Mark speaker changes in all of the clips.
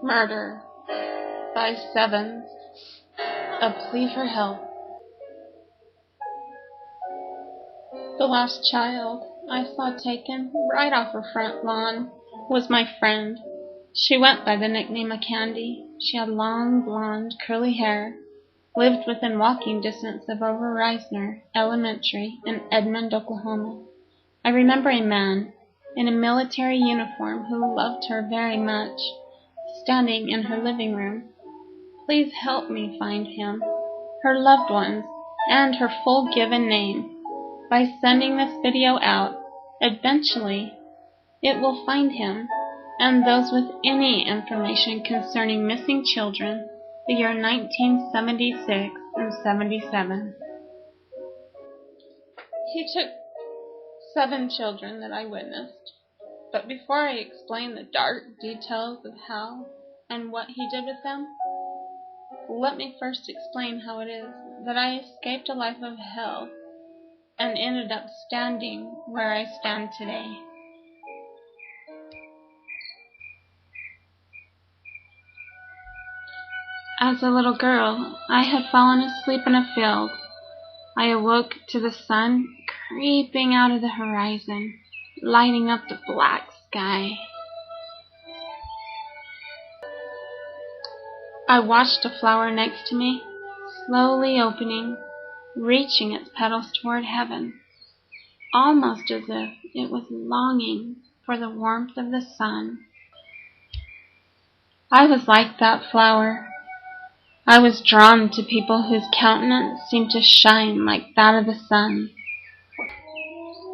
Speaker 1: Murder by 7's, a plea for help. The last child I saw taken right off her front lawn was my friend. She went by the nickname of Candy. She had long, blonde, curly hair, lived within walking distance of Over Reisner Elementary in Edmond, Oklahoma. I remember a man in a military uniform who loved her very much, standing in her living room. Please help me find him, her loved ones, and her full given name. By sending this video out, eventually it will find him and those with any information concerning missing children the year 1976 and 77. He took 7 children that I witnessed, but before I explain the dark details of how and what he did with them, let me first explain how it is that I escaped a life of hell and ended up standing where I stand today. As a little girl, I had fallen asleep in a field. I awoke to the sun creeping out of the horizon, lighting up the black sky. I watched a flower next to me, slowly opening, reaching its petals toward heaven, almost as if it was longing for the warmth of the sun. I was like that flower. I was drawn to people whose countenance seemed to shine like that of the sun.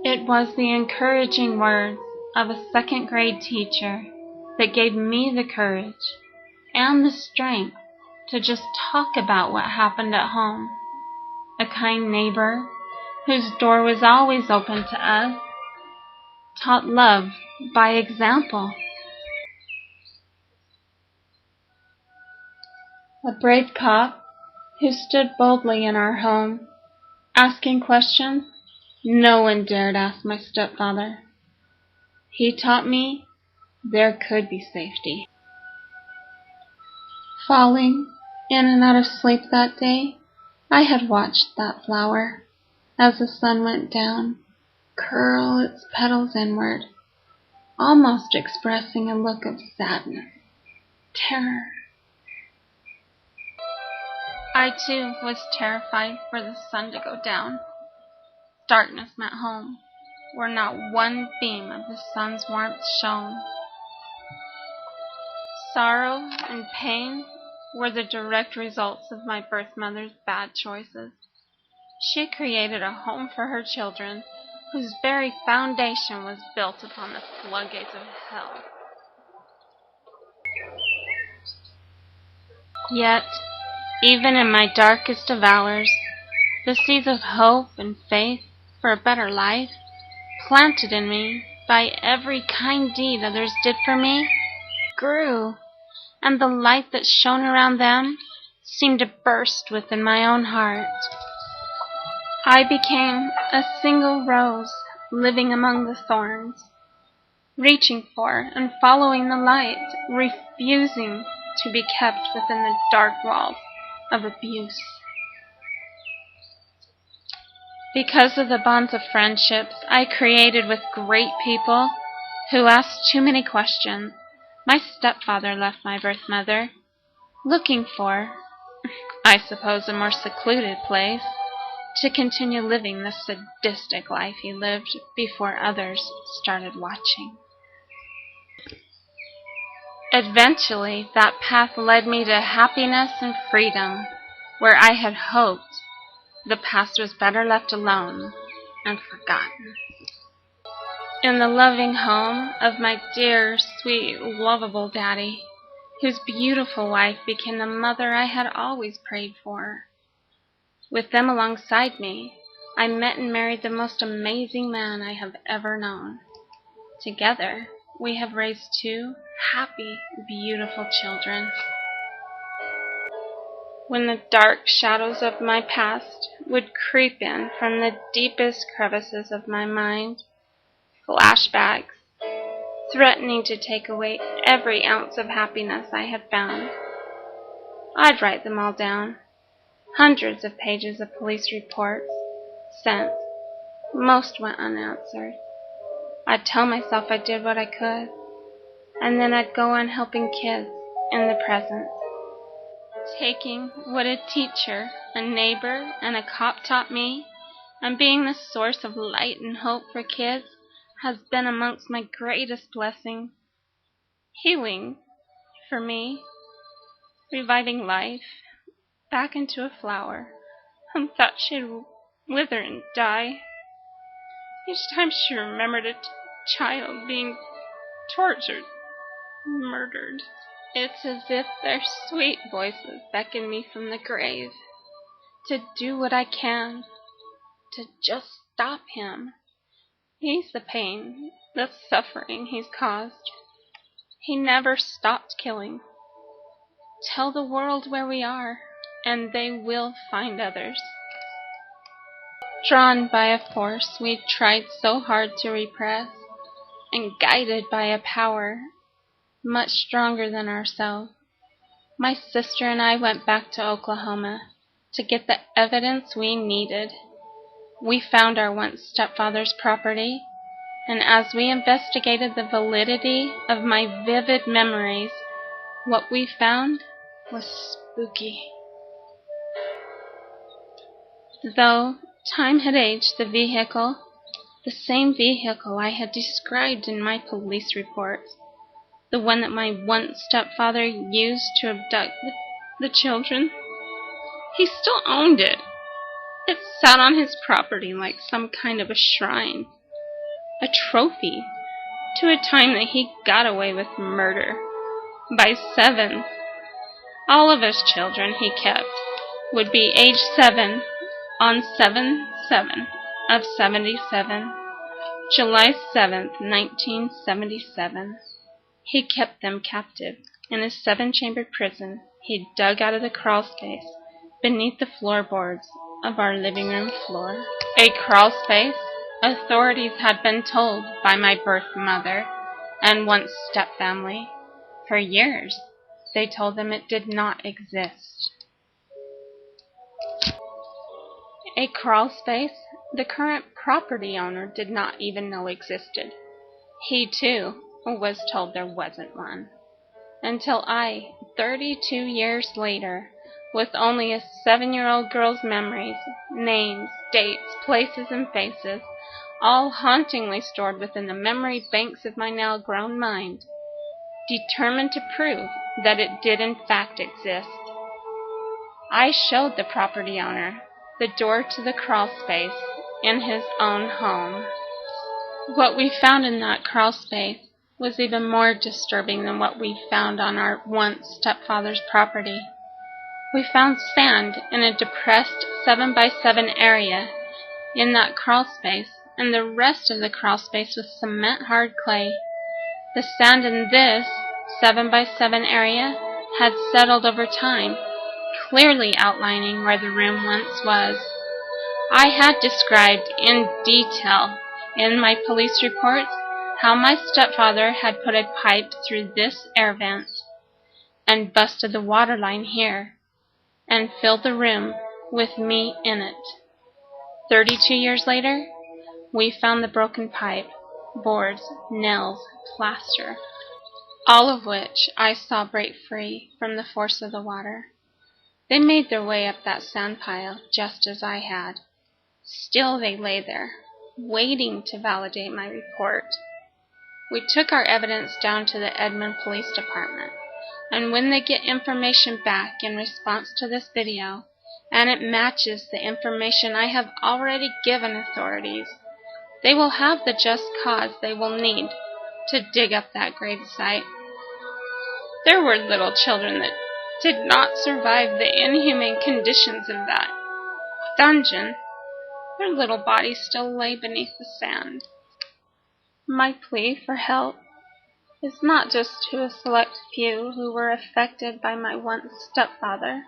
Speaker 1: It was the encouraging words of a second-grade teacher that gave me the courage and the strength to just talk about what happened at home. A kind neighbor whose door was always open to us taught love by example. A brave cop who stood boldly in our home, asking questions no one dared ask my stepfather. He taught me there could be safety. Falling in and out of sleep that day, I had watched that flower, as the sun went down, curl its petals inward, almost expressing a look of sadness, terror. I too was terrified for the sun to go down. Darkness meant home, where not one beam of the sun's warmth shone. Sorrow and pain were the direct results of my birth mother's bad choices. She created a home for her children whose very foundation was built upon the floodgates of hell. Yet, even in my darkest of hours, the seeds of hope and faith for a better life, planted in me by every kind deed others did for me, grew, and the light that shone around them seemed to burst within my own heart. I became a single rose living among the thorns, reaching for and following the light, refusing to be kept within the dark walls of abuse. Because of the bonds of friendships I created with great people who asked too many questions, my stepfather left my birth mother, looking for, I suppose, a more secluded place to continue living the sadistic life he lived before others started watching. Eventually, that path led me to happiness and freedom, where I had hoped the past was better left alone and forgotten. In the loving home of my dear, sweet, lovable daddy, whose beautiful wife became the mother I had always prayed for. With them alongside me, I met and married the most amazing man I have ever known. Together, we have raised 2 happy, beautiful children. When the dark shadows of my past would creep in from the deepest crevices of my mind, flashbacks, threatening to take away every ounce of happiness I had found. I'd write them all down. Hundreds of pages of police reports sent. Most went unanswered. I'd tell myself I did what I could, and then I'd go on helping kids in the present. Taking what a teacher, a neighbor, and a cop taught me, and being the source of light and hope for kids, has been amongst my greatest blessings. Healing for me, reviving life back into a flower, and thought she'd wither and die. Each time she remembered a child being tortured, murdered. It's as if their sweet voices beckon me from the grave to do what I can to just stop him. Ease the pain, the suffering he's caused. He never stopped killing. Tell the world where we are, and they will find others. Drawn by a force we'd tried so hard to repress, and guided by a power much stronger than ourselves, my sister and I went back to Oklahoma to get the evidence we needed. We found our once stepfather's property, and as we investigated the validity of my vivid memories, what we found was spooky. Though time had aged the vehicle, the same vehicle I had described in my police reports, the one that my once stepfather used to abduct the children, he still owned it. It sat on his property like some kind of a shrine, a trophy to a time that he got away with murder by 7's. All of his children he kept would be age 7 on 7/7 of 77, July 7th, 1977. He kept them captive in a 7-chambered prison he'd dug out of the crawl space beneath the floorboards of our living room floor. A crawl space authorities had been told by my birth mother and once stepfamily. For years, they told them it did not exist. A crawl space the current property owner did not even know existed. He, too, was told there wasn't one. Until I, 32 years later, with only a 7-year-old girl's memories, names, dates, places, and faces, all hauntingly stored within the memory banks of my now grown mind, determined to prove that it did in fact exist. I showed the property owner the door to the crawl space in his own home. What we found in that crawl space was even more disturbing than what we found on our once stepfather's property. We found sand in a depressed 7x7 area in that crawl space, and the rest of the crawl space was cement-hard clay. The sand in this 7x7 area had settled over time, clearly outlining where the room once was. I had described in detail in my police reports how my stepfather had put a pipe through this air vent and busted the water line here and filled the room with me in it. 32 years later, we found the broken pipe, boards, nails, plaster, all of which I saw break free from the force of the water. They made their way up that sand pile just as I had. Still they lay there, waiting to validate my report. We took our evidence down to the Edmond Police Department, and when they get information back in response to this video, and it matches the information I have already given authorities, they will have the just cause they will need to dig up that grave site. There were little children that did not survive the inhumane conditions of that dungeon. Their little bodies still lay beneath the sand. My plea for help is not just to a select few who were affected by my once stepfather,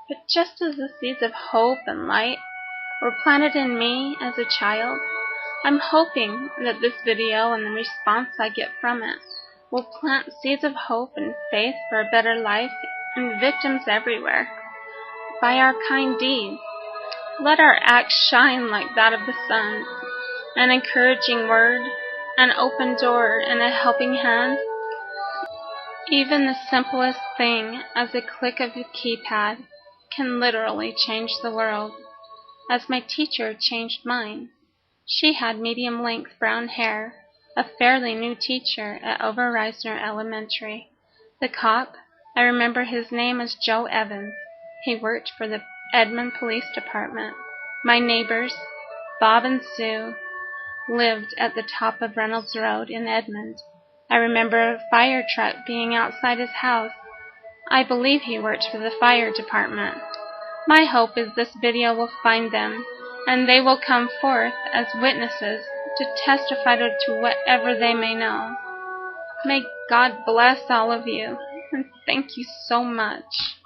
Speaker 1: but just as the seeds of hope and light were planted in me as a child, I'm hoping that this video and the response I get from it will plant seeds of hope and faith for a better life in victims everywhere. By our kind deeds, let our acts shine like that of the sun, an encouraging word, an open door, and a helping hand. Even the simplest thing, as a click of a keypad, can literally change the world, as my teacher changed mine. She had medium-length brown hair, a fairly new teacher at Overreisner Elementary. The cop, I remember his name as Joe Evans. He worked for the Edmond Police Department. My neighbors, Bob and Sue, lived at the top of Reynolds Road in Edmond. I remember a fire truck being outside his house. I believe he worked for the fire department. My hope is this video will find them, and they will come forth as witnesses to testify to whatever they may know. May God bless all of you, and thank you so much.